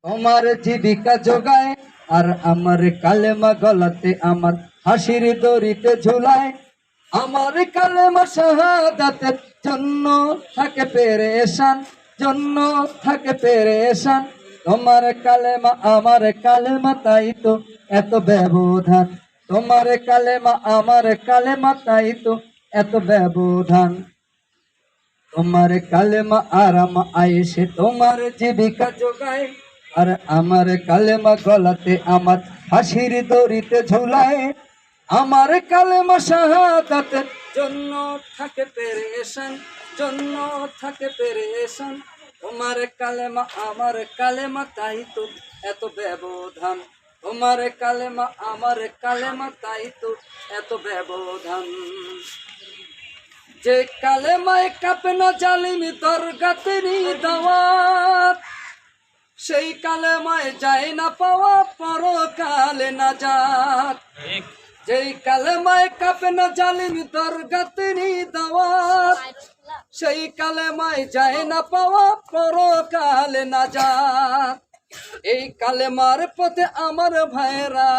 তোমার জীবিকা যোগায় আর আমার কালেমা গলাতে আমার হাসির দড়িতে ঝুলায়। আমার কালেমা শাহাদাতের জন্য থাকে পেরেশান, জন্য থাকে পেরেশান। তোমার কালেমা আমার কালেমা তাই তো এত ব্যবধান, তোমার কালেমা আমার কালেমা তাই তো এত ব্যবধান। তোমার কালেমা আরাম আয়েশে তোমার জীবিকা যোগায় আর আমার কালেমা গলাতে আমার হাসির দড়িতে ঝুলায়। আমার কালেমা শাহাদাতের জন্য থাকে পেরেশান, জন্য থাকে পেরেশান। তোমার কালেমা আমার কালেমা তাই তো এত ব্যবধান, তোমার কালেমা আমার কালেমা তাই তো এত ব্যবধান। যে কালেমায় কাঁপে না জালিমি দরগাতেরই দাওয়াত, সেই কালেমায় যায় না পাওয়া পরকালে নাজাত। যেই কালেমায় কাঁপে না জালিমি দরগাতেরই দাওয়াত, সেই কালেমায় যায় না পাওয়া পরকালে নাজাত। এই কালেমার পথে আমার ভাইরা,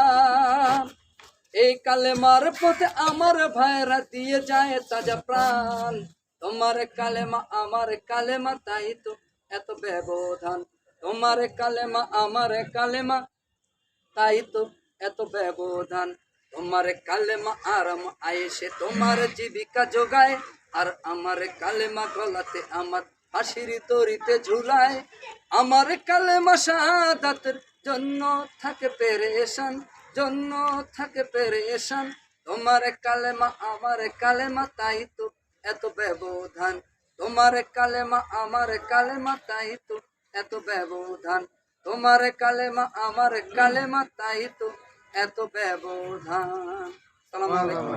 এই কালেমার পথে আমার ভাইরা দিয়ে যায় তাজা প্রাণ। তোমার কালেমা আমার কালেমা তাই তো এত ব্যবধান, তোমার কালেমা আমার কালেমা তাই তো এত ব্যবধান। তোমার কালেমা আরাম আয়েশে তোমার জীবিকা যোগায় আর আমার কালেমা গলাতে আমার হাসির দড়িতে ঝুলায়। আমার কালেমা শাহাদাতের জন্য থাকে পেরেশান, জন্য থাকে পেরেশান। তোমার কালেমা আমার কালেমা তাই তো এত ব্যবধান, তোমার কালেমা আমার কালেমা তাই তো এত ব্যবধান। তোমার কালেমা আমার কালেমা তাই তো এত ব্যবধান। সালাম আলাইকুম।